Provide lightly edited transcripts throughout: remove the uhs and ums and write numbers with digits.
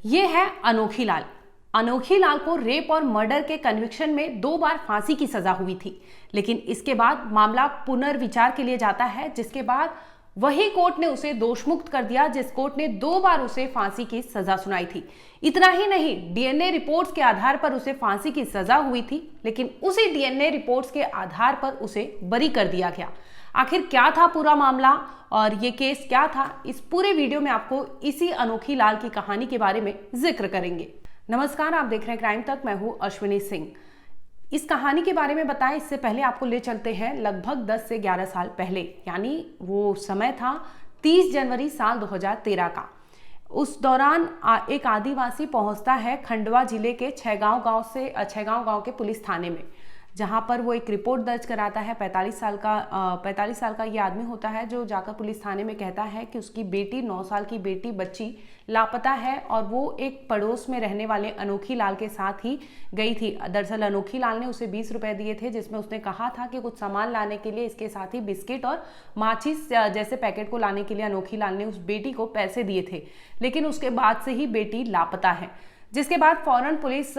ये है अनोखी लाल। अनोखी लाल को रेप और मर्डर के कन्विक्शन में 2 बार फांसी की सजा हुई थी, लेकिन इसके बाद मामला पुनर्विचार के लिए जाता है, जिसके बाद वही कोर्ट ने उसे दोषमुक्त कर दिया, जिस कोर्ट ने 2 बार उसे फांसी की सजा सुनाई थी। इतना ही नहीं, डीएनए रिपोर्ट्स के आधार पर उसे फांसी की सजा हुई थी, लेकिन उसी डीएनए रिपोर्ट्स के आधार पर उसे बरी कर दिया गया। आखिर क्या था पूरा मामला और ये केस क्या था, इस पूरे वीडियो में आपको इसी अनोखी लाल की कहानी के बारे में जिक्र करेंगे। नमस्कार, आप देख रहे हैं क्राइम तक। मैं हूं अश्विनी सिंह। इस कहानी के बारे में बताएं इससे पहले आपको ले चलते हैं लगभग 10 से 11 साल पहले, यानी वो समय था 30 जनवरी साल 2013 का। उस दौरान एक आदिवासी पहुंचता है खंडवा जिले के छैगांव गांव के पुलिस थाने में, जहां पर वो एक रिपोर्ट दर्ज कराता है। 45 साल का ये आदमी होता है जो जाकर पुलिस थाने में कहता है कि उसकी बेटी, 9 साल की बच्ची लापता है और वो एक पड़ोस में रहने वाले अनोखी लाल के साथ ही गई थी। दरअसल अनोखी लाल ने उसे 20 रुपए दिए थे, जिसमें उसने कहा था कि कुछ सामान लाने के लिए, इसके साथ ही बिस्किट और माचिस जैसे पैकेट को लाने के लिए अनोखी लाल ने उस बेटी को पैसे दिए थे। लेकिन उसके बाद से ही बेटी लापता है, जिसके बाद फौरन पुलिस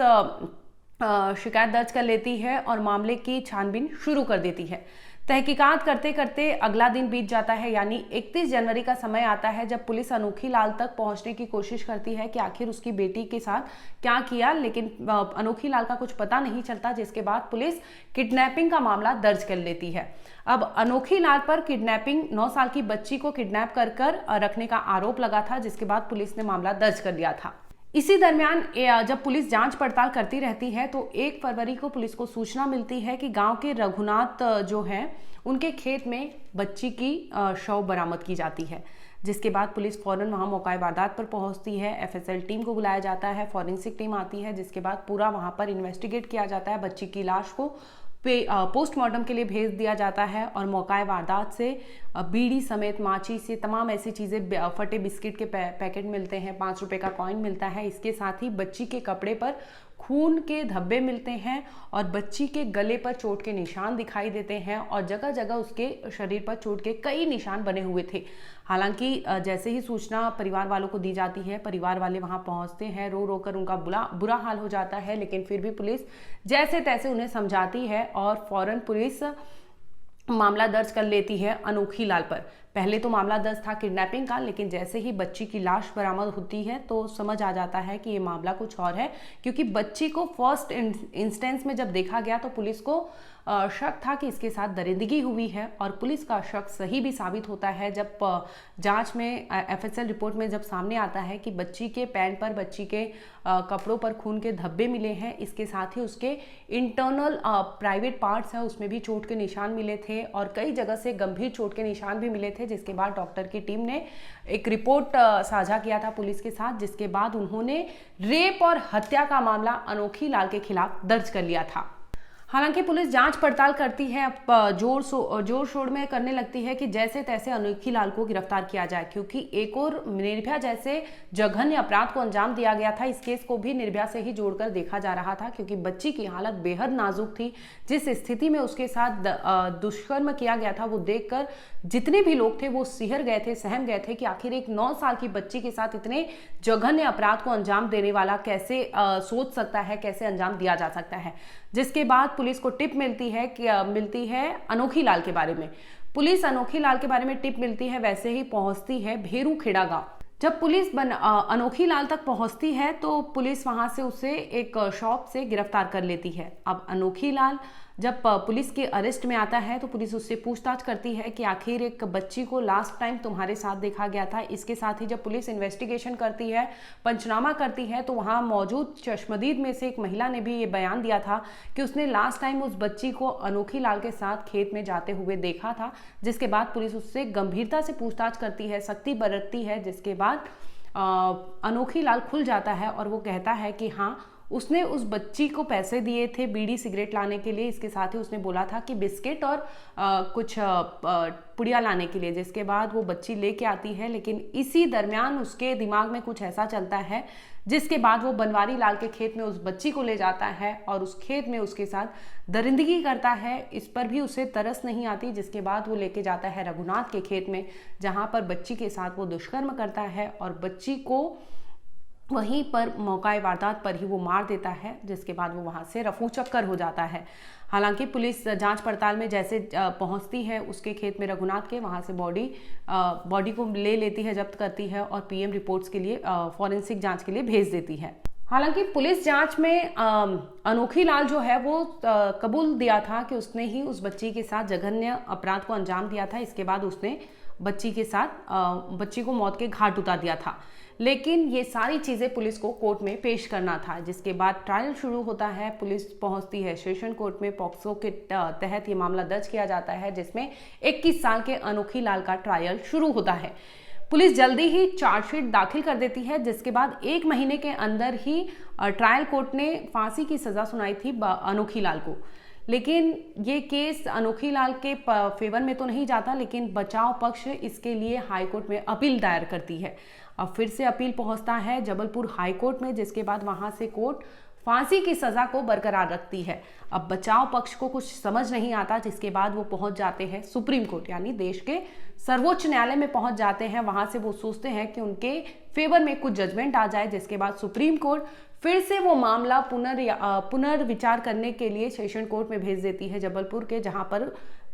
शिकायत दर्ज कर लेती है और मामले की छानबीन शुरू कर देती है। तहकीकात करते करते अगला दिन बीत जाता है, यानी 31 जनवरी का समय आता है जब पुलिस अनोखी लाल तक पहुंचने की कोशिश करती है कि आखिर उसकी बेटी के साथ क्या किया, लेकिन अनोखी लाल का कुछ पता नहीं चलता, जिसके बाद पुलिस किडनैपिंग का मामला दर्ज कर लेती है। अब अनोखी लाल पर किडनैपिंग, 9 साल की बच्ची को किडनैप कर रखने का आरोप लगा था, जिसके बाद पुलिस ने मामला दर्ज कर लिया था। इसी दरमियान जब पुलिस जांच पड़ताल करती रहती है तो 1 फरवरी को पुलिस को सूचना मिलती है कि गांव के रघुनाथ जो हैं उनके खेत में बच्ची की शव बरामद की जाती है, जिसके बाद पुलिस फौरन वहां मौका वारदात पर पहुंचती है। एफएसएल टीम को बुलाया जाता है, फॉरेंसिक टीम आती है, जिसके बाद पूरा वहां पर इन्वेस्टिगेट किया जाता है। बच्ची की लाश को पोस्टमार्टम के लिए भेज दिया जाता है और मौका वारदात से बीड़ी समेत माचिस से तमाम ऐसी चीज़ें, फटे बिस्किट के पैकेट मिलते हैं, 5 रुपए का कॉइन मिलता है। इसके साथ ही बच्ची के कपड़े पर खून के धब्बे मिलते हैं और बच्ची के गले पर चोट के निशान दिखाई देते हैं और जगह जगह उसके शरीर पर चोट के कई निशान बने हुए थे। हालांकि जैसे ही सूचना परिवार वालों को दी जाती है, परिवार वाले वहां पहुंचते हैं, रो रो कर उनका बुरा हाल हो जाता है, लेकिन फिर भी पुलिस जैसे तैसे उन्हें समझाती है और फौरन पुलिस मामला दर्ज कर लेती है अनोखी लाल पर। पहले तो मामला दर्ज था किडनैपिंग का, लेकिन जैसे ही बच्ची की लाश बरामद होती है तो समझ आ जाता है कि ये मामला कुछ और है, क्योंकि बच्ची को फर्स्ट इंस्टेंस में जब देखा गया तो पुलिस को शक था कि इसके साथ दरिंदगी हुई है और पुलिस का शक सही भी साबित होता है जब जांच में एफएसएल रिपोर्ट में जब सामने आता है कि बच्ची के पैंट पर, बच्ची के कपड़ों पर खून के धब्बे मिले हैं। इसके साथ ही उसके इंटरनल प्राइवेट पार्ट्स हैं, उसमें भी चोट के निशान मिले थे और कई जगह से गंभीर चोट के निशान भी मिले थे, जिसके बाद डॉक्टर की टीम ने एक रिपोर्ट साझा किया था पुलिस के साथ, जिसके बाद उन्होंने रेप और हत्या का मामला अनोखी लाल के खिलाफ दर्ज कर लिया था। हालांकि पुलिस जांच पड़ताल करती है, जोर शोर में करने लगती है कि जैसे तैसे अनोखी लाल को गिरफ्तार किया जाए, क्योंकि एक और निर्भया जैसे जघन्य अपराध को अंजाम दिया गया था। इस केस को भी निर्भया से ही जोड़कर देखा जा रहा था, क्योंकि बच्ची की हालत बेहद नाजुक थी। जिस स्थिति में उसके साथ दुष्कर्म किया गया था वो देखकर जितने भी लोग थे वो सिहर गए थे, सहम गए थे कि आखिर एक 9 साल की बच्ची के साथ इतने जघन्य अपराध को अंजाम देने वाला कैसे सोच सकता है, कैसे अंजाम दिया जा सकता है। जिसके बाद पुलिस को टिप मिलती है अनोखी लाल के बारे में। पुलिस अनोखी लाल के बारे में टिप मिलती है, वैसे ही पहुंचती है भेरू खेड़ा गांव। जब पुलिस अनोखी लाल तक पहुंचती है तो पुलिस वहां से उसे एक शॉप से गिरफ्तार कर लेती है। अब अनोखी लाल जब पुलिस के अरेस्ट में आता है तो पुलिस उससे पूछताछ करती है कि आखिर एक बच्ची को लास्ट टाइम तुम्हारे साथ देखा गया था। इसके साथ ही जब पुलिस इन्वेस्टिगेशन करती है, पंचनामा करती है, तो वहां मौजूद चश्मदीद में से एक महिला ने भी ये बयान दिया था कि उसने लास्ट टाइम उस बच्ची को अनोखी लाल के साथ खेत में जाते हुए देखा था। जिसके बाद पुलिस उससे गंभीरता से पूछताछ करती है, सख्ती बरतती है, जिसके बाद अनोखी लाल खुल जाता है और वो कहता है कि हाँ, उसने उस बच्ची को पैसे दिए थे बीड़ी सिगरेट लाने के लिए। इसके साथ ही उसने बोला था कि बिस्किट और कुछ पुड़िया लाने के लिए, जिसके बाद वो बच्ची लेके आती है। लेकिन इसी दरमियान उसके दिमाग में कुछ ऐसा चलता है, जिसके बाद वो बनवारी लाल के खेत में उस बच्ची को ले जाता है और उस खेत में उसके साथ दरिंदगी करता है। इस पर भी उसे तरस नहीं आती, जिसके बाद वो लेके जाता है रघुनाथ के खेत में, जहाँ पर बच्ची के साथ वो दुष्कर्म करता है और बच्ची को वहीं पर मौका वारदात पर ही वो मार देता है, जिसके बाद वो वहां से रफू चक्कर हो जाता है। हालांकि पुलिस जांच पड़ताल में जैसे पहुंचती है उसके खेत में रघुनाथ के, वहां से बॉडी को ले लेती है, जब्त करती है और पीएम रिपोर्ट्स के लिए फॉरेंसिक जांच के लिए भेज देती है। हालांकि पुलिस जांच में अनोखी लाल जो है वो कबूल दिया था कि उसने ही उस बच्ची के साथ जघन्य अपराध को अंजाम दिया था। इसके बाद उसने बच्ची को मौत के घाट उतार दिया था। लेकिन ये सारी चीज़ें पुलिस को कोर्ट में पेश करना था, जिसके बाद ट्रायल शुरू होता है। पुलिस पहुंचती है सेशन कोर्ट में, पॉक्सो के तहत ये मामला दर्ज किया जाता है, जिसमें 21 साल के अनोखी लाल का ट्रायल शुरू होता है। पुलिस जल्दी ही चार्जशीट दाखिल कर देती है, जिसके बाद 1 महीने के अंदर ही ट्रायल कोर्ट ने फांसी की सजा सुनाई थी अनोखी लाल को। लेकिन ये केस अनोखी लाल के फेवर में तो नहीं जाता, लेकिन बचाव पक्ष इसके लिए हाईकोर्ट में अपील दायर करती है। अब फिर से अपील पहुंचता है जबलपुर हाईकोर्ट में, जिसके बाद वहां से कोर्ट फांसी की सजा को बरकरार रखती है। अब बचाव पक्ष को कुछ समझ नहीं आता, जिसके बाद वो पहुंच जाते हैं सुप्रीम कोर्ट, यानी देश के सर्वोच्च न्यायालय में पहुंच जाते हैं। वहां से वो सोचते हैं कि उनके फेवर में कुछ जजमेंट आ जाए, जिसके बाद सुप्रीम कोर्ट फिर से वो मामला पुनर्विचार करने के लिए सेशन कोर्ट में भेज देती है जबलपुर के,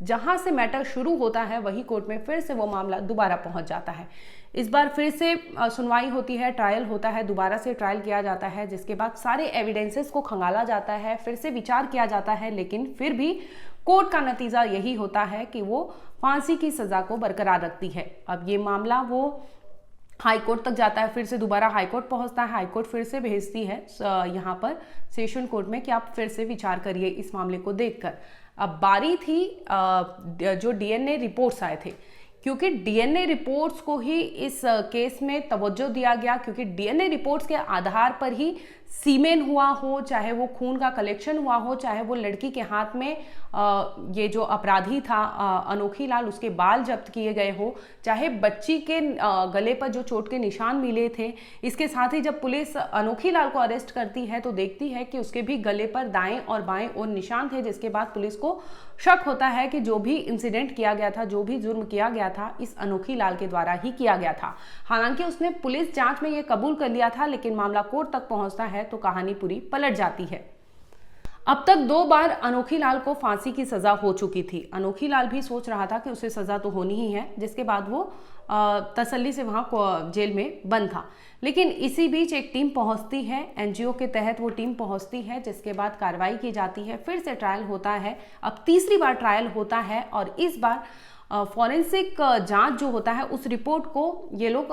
जहां से मैटर शुरू होता है वही कोर्ट में फिर से वो मामला दोबारा पहुंच जाता है। इस बार फिर से सुनवाई होती है, ट्रायल होता है, दोबारा से ट्रायल किया जाता है, जिसके बाद सारे एविडेंसेस को खंगाला जाता है, फिर से विचार किया जाता है। लेकिन फिर भी कोर्ट का नतीजा यही होता है कि वो फांसी की सजा को बरकरार रखती है। अब ये मामला वो हाई कोर्ट तक जाता है, फिर से दोबारा हाई कोर्ट पहुंचता है। हाई कोर्ट फिर से भेजती है यहाँ पर सेशन कोर्ट में कि आप फिर से विचार करिए इस मामले को देखकर। अब बारी थी जो डीएनए रिपोर्ट्स आए थे, क्योंकि डीएनए रिपोर्ट्स को ही इस केस में तवज्जो दिया गया, क्योंकि डीएनए रिपोर्ट्स के आधार पर ही सीमेन हुआ हो, चाहे वो खून का कलेक्शन हुआ हो, चाहे वो लड़की के हाथ में ये जो अपराधी था अनोखी लाल उसके बाल जब्त किए गए हो, चाहे बच्ची के गले पर जो चोट के निशान मिले थे। इसके साथ ही जब पुलिस अनोखी लाल को अरेस्ट करती है तो देखती है कि उसके भी गले पर दाएं और बाएं और निशान थे, जिसके बाद पुलिस को शक होता है कि जो भी इंसिडेंट किया गया था, जो भी जुर्म किया गया था, इस अनोखी लाल के द्वारा ही किया गया था। हालांकि उसने पुलिस जांच में ये कबूल कर लिया था, लेकिन मामला कोर्ट तक पहुंचता है तो कहानी पूरी पलट जाती है। अब तक 2 बार अनोखी लाल को फांसी की सजा हो चुकी थी। अनोखी लाल भी सोच रहा था कि उसे सजा तो होनी ही है, जिसके बाद वो तसल्ली से वहां जेल में बंद था। लेकिन इसी बीच एक टीम पहुंचती है, एनजीओ के तहत वो टीम पहुंचती है, जिसके बाद कार्रवाई की जाती है, फिर से ट्रायल होता है। अब तीसरी बार ट्रायल होता है और इस बार फॉरेंसिक जांच जो होता है उस रिपोर्ट को ये लोग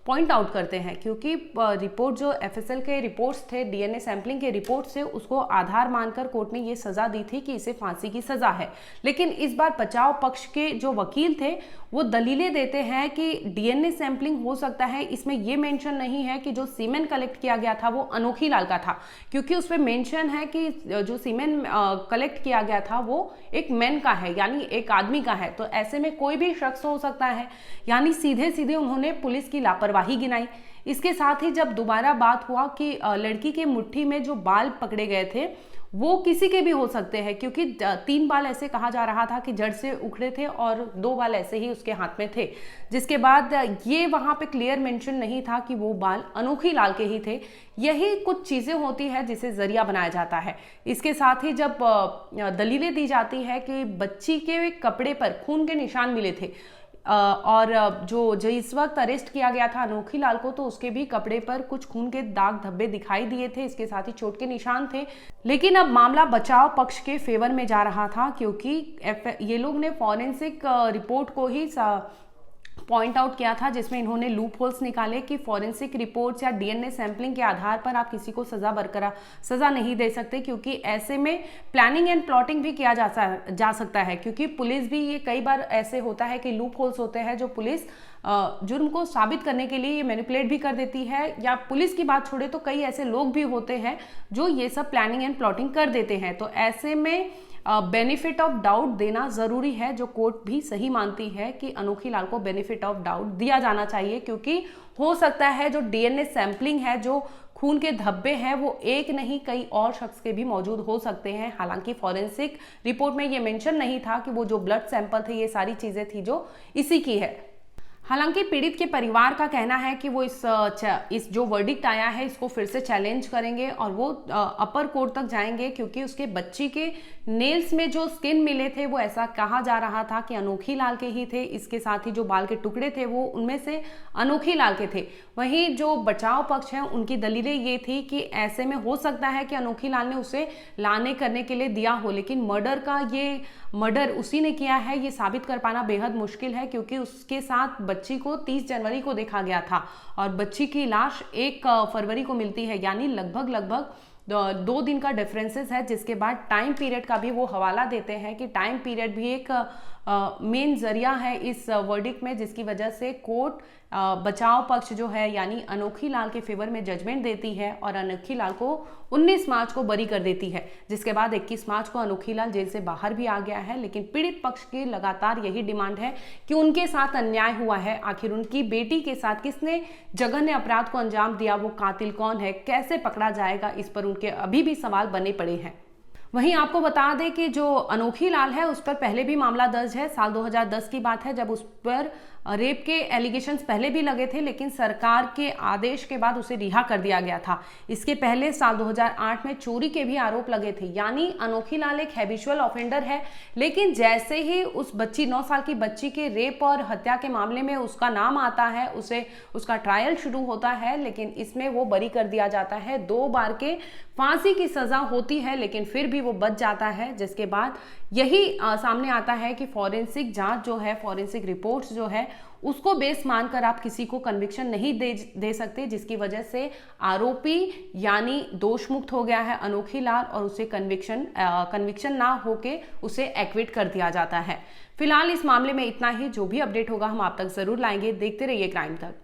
पॉइंट आउट करते हैं, क्योंकि रिपोर्ट जो एफएसएल के रिपोर्ट्स थे, डीएनए सैंपलिंग के रिपोर्ट्स थे, उसको आधार मानकर कोर्ट ने ये सजा दी थी कि इसे फांसी की सजा है। लेकिन इस बार बचाव पक्ष के जो वकील थे वो दलीलें देते हैं कि डीएनए सैंपलिंग हो सकता है, इसमें ये मेंशन नहीं है कि जो सीमेन कलेक्ट किया गया था वो अनोखी लाल का था, क्योंकि उसमें मेंशन है कि जो सीमेन कलेक्ट किया गया था वो एक मैन का है, यानी एक आदमी का है। तो ऐसे में कोई भी शख्स हो सकता है, यानी सीधे सीधे उन्होंने पुलिस की लापरवाही गिनाई। इसके साथ ही जब दोबारा बात हुआ कि लड़की के मुट्ठी में जो बाल पकड़े गए थे वो किसी के भी हो सकते हैं, क्योंकि 3 बाल ऐसे कहा जा रहा था कि जड़ से उखड़े थे और 2 बाल ऐसे ही उसके हाथ में थे, जिसके बाद ये वहां पे क्लियर मेंशन नहीं था कि वो बाल अनोखी लाल के ही थे। यही कुछ चीजें होती है जिसे जरिया बनाया जाता है। इसके साथ ही जब दलीलें दी जाती है कि बच्ची के कपड़े पर खून के निशान मिले थे और जो इस वक्त अरेस्ट किया गया था अनोखी लाल को, तो उसके भी कपड़े पर कुछ खून के दाग धब्बे दिखाई दिए थे, इसके साथ ही चोट के निशान थे। लेकिन अब मामला बचाव पक्ष के फेवर में जा रहा था, क्योंकि ये लोग ने फॉरेंसिक रिपोर्ट को ही पॉइंट आउट किया था, जिसमें इन्होंने लूप होल्स निकाले कि फॉरेंसिक रिपोर्ट्स या डीएनए सैंपलिंग के आधार पर आप किसी को सजा नहीं दे सकते, क्योंकि ऐसे में प्लानिंग एंड प्लॉटिंग भी किया जा सकता है। क्योंकि पुलिस भी, ये कई बार ऐसे होता है कि लूप होल्स होते हैं जो पुलिस जुर्म को साबित करने के लिए ये मैनिपुलेट भी कर देती है, या पुलिस की बात छोड़े तो कई ऐसे लोग भी होते हैं जो ये सब प्लानिंग एंड प्लॉटिंग कर देते हैं। तो ऐसे में बेनिफिट ऑफ डाउट देना जरूरी है, जो कोर्ट भी सही मानती है कि अनोखी लाल को बेनिफिट ऑफ डाउट दिया जाना चाहिए, क्योंकि हो सकता है जो डीएनए सैंपलिंग है, जो खून के धब्बे हैं, वो एक नहीं कई और शख्स के भी मौजूद हो सकते हैं। हालांकि फॉरेंसिक रिपोर्ट में ये मेंशन नहीं था कि वो जो ब्लड सैंपल थे, ये सारी चीजें थी जो इसी की है। हालांकि पीड़ित के परिवार का कहना है कि वो इस जो वर्डिक्ट आया है इसको फिर से चैलेंज करेंगे और वो अपर कोर्ट तक जाएंगे, क्योंकि उसके बच्ची के नेल्स में जो स्किन मिले थे वो ऐसा कहा जा रहा था कि अनोखी लाल के ही थे। इसके साथ ही जो बाल के टुकड़े थे वो उनमें से अनोखी लाल के थे। वहीं जो बचाव पक्ष है उनकी दलीलें ये थी कि ऐसे में हो सकता है कि अनोखी लाल ने उसे लाने करने के लिए दिया हो, लेकिन मर्डर उसी ने किया है ये साबित कर पाना बेहद मुश्किल है, क्योंकि उसके साथ बच्ची को 30 जनवरी को देखा गया था और बच्ची की लाश 1 फरवरी को मिलती है, यानी लगभग 2 दिन का डिफरेंसेस है। जिसके बाद टाइम पीरियड का भी वो हवाला देते हैं कि टाइम पीरियड भी एक मेन जरिया है इस वर्डिक्ट में, जिसकी वजह से कोर्ट बचाव पक्ष जो है यानी अनोखी लाल के फेवर में जजमेंट देती है और अनोखी लाल को 19 मार्च को बरी कर देती है। जिसके बाद 21 मार्च को अनोखी लाल जेल से बाहर भी आ गया है, लेकिन पीड़ित पक्ष की लगातार यही डिमांड है कि उनके साथ अन्याय हुआ है। आखिर उनकी बेटी के साथ किसने जघन्य अपराध को अंजाम दिया, वो कातिल कौन है, कैसे पकड़ा जाएगा, इस पर उनके अभी भी सवाल बने पड़े हैं। वहीं आपको बता दें कि जो अनोखी लाल है उस पर पहले भी मामला दर्ज है। साल 2010 की बात है जब उस पर रेप के एलिगेशंस पहले भी लगे थे, लेकिन सरकार के आदेश के बाद उसे रिहा कर दिया गया था। इसके पहले साल 2008 में चोरी के भी आरोप लगे थे, यानी अनोखी लाल एक हैबिचुअल ऑफेंडर है। लेकिन जैसे ही उस 9 साल की बच्ची के रेप और हत्या के मामले में उसका नाम आता है, उसका ट्रायल शुरू होता है, लेकिन इसमें वो बरी कर दिया जाता है। 2 बार के फांसी की सजा होती है, लेकिन फिर भी वो बच जाता है। जिसके बाद यही सामने आता है कि फॉरेंसिक जांच जो है, फॉरेंसिक रिपोर्ट्स जो है, उसको बेस मानकर आप किसी को कन्विक्शन नहीं दे सकते, जिसकी वजह से आरोपी यानी दोष मुक्त हो गया है अनोखी लाल और उसे कन्विक्शन ना होके उसे एक्विट कर दिया जाता है। फिलहाल इस मामले में इतना ही। जो भी अपडेट होगा हम आप तक जरूर लाएंगे। देखते रहिए क्राइम तक।